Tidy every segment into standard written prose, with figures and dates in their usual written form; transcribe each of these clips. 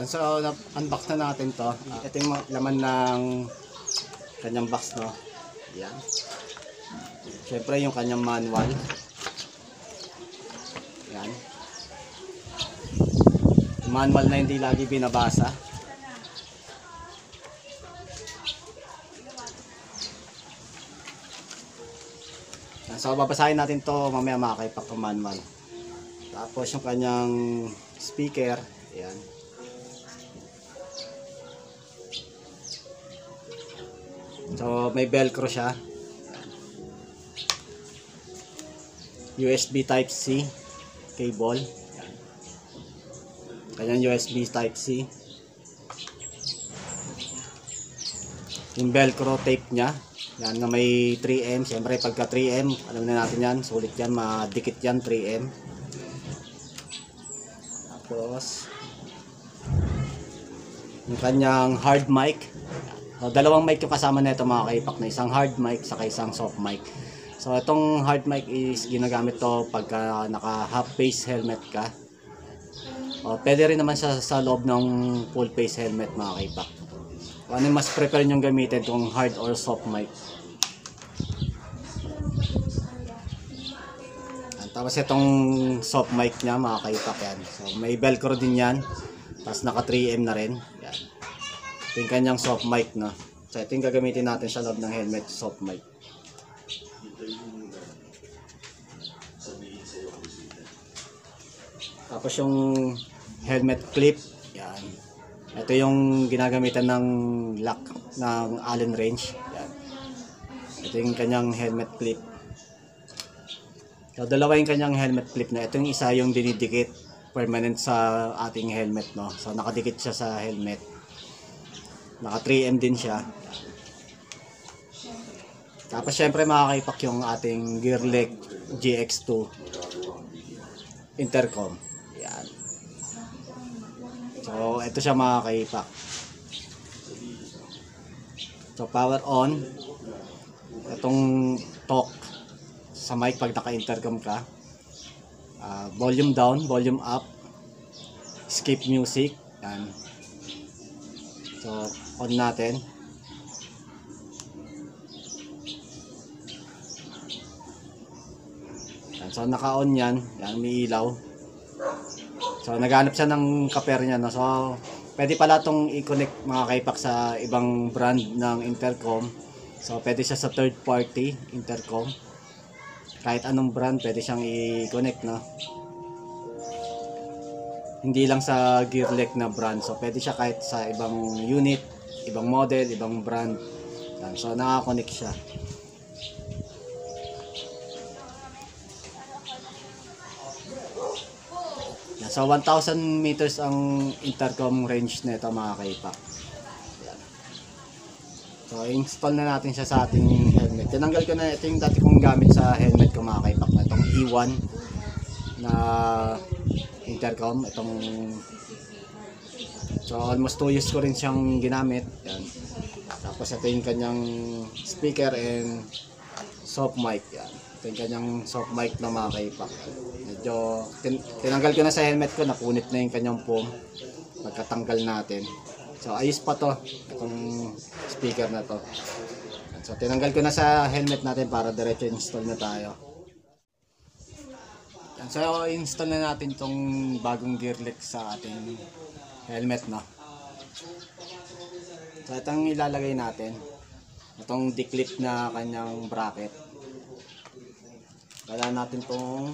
Yan, so unbox na natin to. Ito yung laman ng kanyang box, no. Yan. Syempre yung kanyang manual. Yan. Manual na hindi lagi binabasa. Yan, so babasahin natin to mamaya makakaipak ng manual. Tapos yung kanyang speaker. Yan. So may velcro siya. USB Type-C cable. Kanyang USB Type-C. Yung velcro tape niya. Yan na may 3M. Siyempre pagka 3M, alam na natin yan. Sulit yan, madikit yan 3M. Tapos yung kanyang hard mic. So, dalawang mic yung kasama nito mga kaipak, na isang hard mic saka isang soft mic. So itong hard mic is ginagamit to pagka naka half face helmet ka. O, pwede rin naman siya sa loob ng full face helmet mga kaipak. Kung ano mas prefer nyong gamitin, kung hard or soft mic. Tapos itong soft mic niya mga kaipak yan. So may velcro din yan. Tapos naka 3M na rin. Yan. Ito yung kanyang soft mic, no. So ito yung gagamitin natin sa loob ng helmet, soft mic. Tapos yung helmet clip, yan. Ito yung ginagamitan ng lock ng Allen wrench. Yan. Ito yung kanyang helmet clip. So dalawa yung kanyang helmet clip na. Ito yung isa yung dinidikit permanent sa ating helmet, no. So nakadikit siya sa helmet. Naka 3M din siya. Tapos syempre makakaipak yung ating Gearlek GX2 intercom. Yan. So ito siya makakaipak. So power on. Itong talk sa mic pag naka-intercom ka. Volume down, volume up. Skip music. Yan. So on natin. Yan. So naka-on yan. Yan, may ilaw. So naghanap siya ng kaper niya, no? So pwede pala itong i-connect mga kaipak sa ibang brand ng intercom. So pwede siya sa third party intercom. Kahit anong brand pwede siyang i-connect, no? Hindi lang sa Gearlek na brand. So pwede siya kahit sa ibang unit, ibang model, ibang brand. Yan. So naka-connect siya. Yan. So 1,000 meters ang intercom range nito mga kaipak. Yan. So install na natin siya sa ating helmet. Tinanggal ko na ito yung dati kong gamit sa helmet ko mga kaipak, na itong E1 na intercom. Itong so almost 2 years ko rin siyang ginamit. Yan. Tapos ito yung kanyang speaker and soft mic. Yan. Ito yung kanyang soft mic na mga kaipak. Medyo tinanggal ko na sa helmet ko, napunit na yung kanyang foam pagkatanggal natin. So ayos pa to, itong speaker na to. Yan. So tinanggal ko na sa helmet natin para diretso install na tayo. Yan. So install na natin itong bagong Gearlek sa ating helmet, no. So itong ilalagay natin, itong declip na kanyang bracket. Kailangan natin itong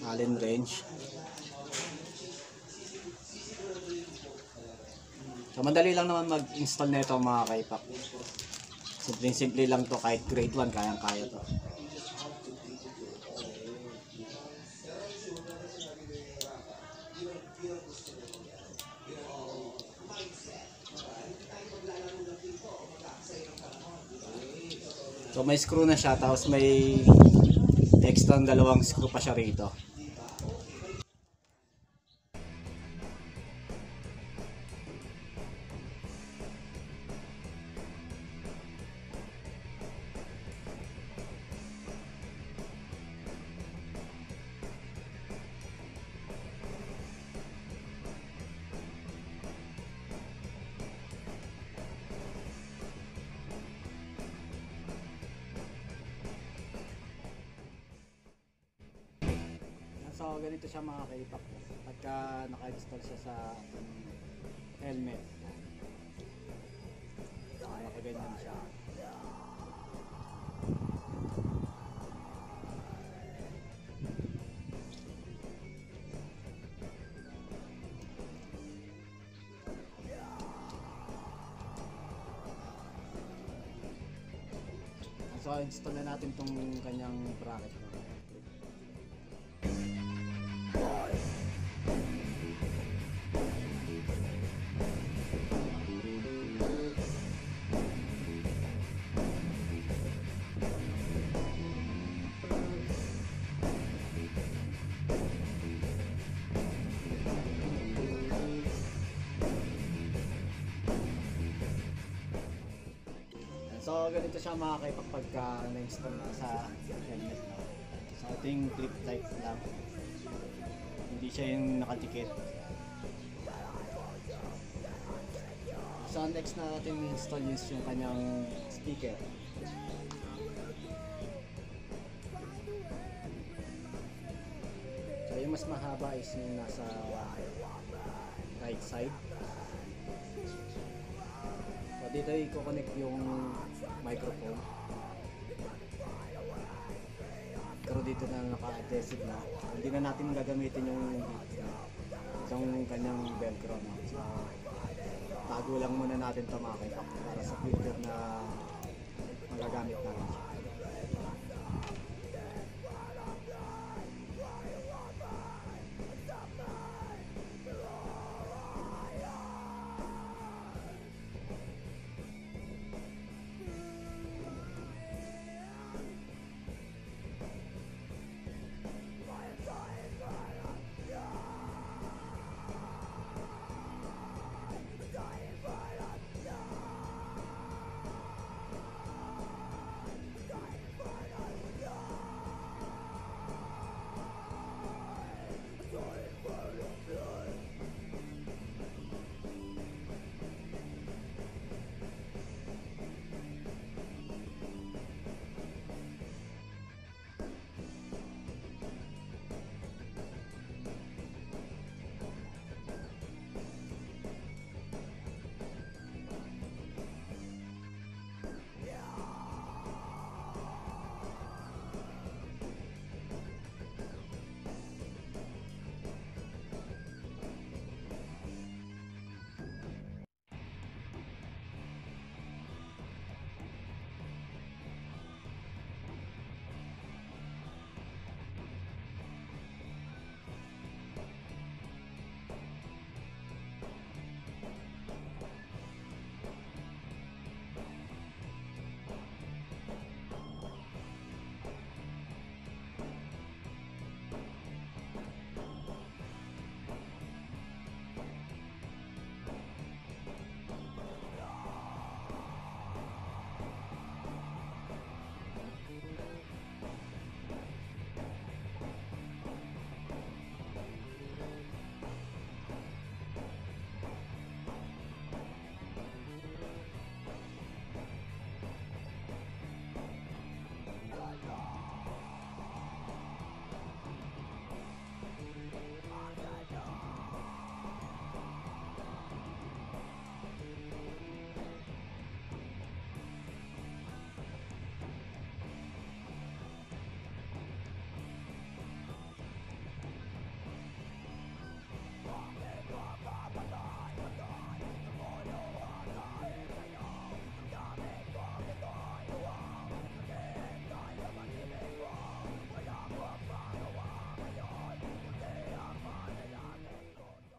Allen wrench. So madali lang naman mag-install na ito mga kaipak. Simple lang to, kahit grade 1 kayang-kaya to. So may screw na siya, tapos may extra dalawang screw pa siya rito. So ganito siya mga kaipak. Pagka naka-install siya sa helmet. Nakaganyan siya. So install na natin tong kanyang bracket. So ganito siya mga kaipak pagka na-install na sa helmet na. So ito yung clip type lang. Hindi siya yung nakadikit. So next na natin i-install is yung kanyang speaker. So yung mas mahaba is yung nasa right side. So dito i-connect yung microphone. Pero dito na naka-adhesive na. Hindi na natin gagamitin yung kanyang velcro na. So tago lang muna natin ito mga kaipak para sa future na magagamit natin siya.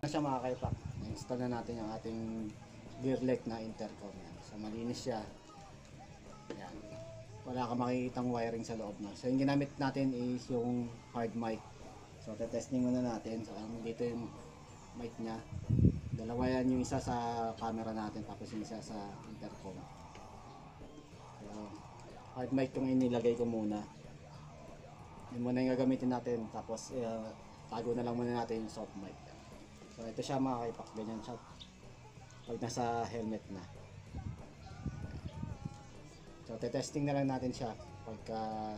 Na siya mga kaipak. Install na natin yung ating Gearlek na intercom yan. So malinis siya. Yan. Wala ka makikitang wiring sa loob na. So yung ginamit natin is yung hard mic. So testing muna natin. So dito yung mic niya. Dalawa yan, yung isa sa camera natin tapos yung isa sa intercom. So hard mic yung inilagay ko muna. Yun muna yung gagamitin natin. Tapos tago na lang muna natin yung soft mic. So ito siya mga kaipak, ganyan siya pag nasa helmet na. So testing na lang natin siya pagka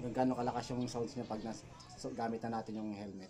kung gaano kalakas yung sounds niya pag gamit na natin yung helmet.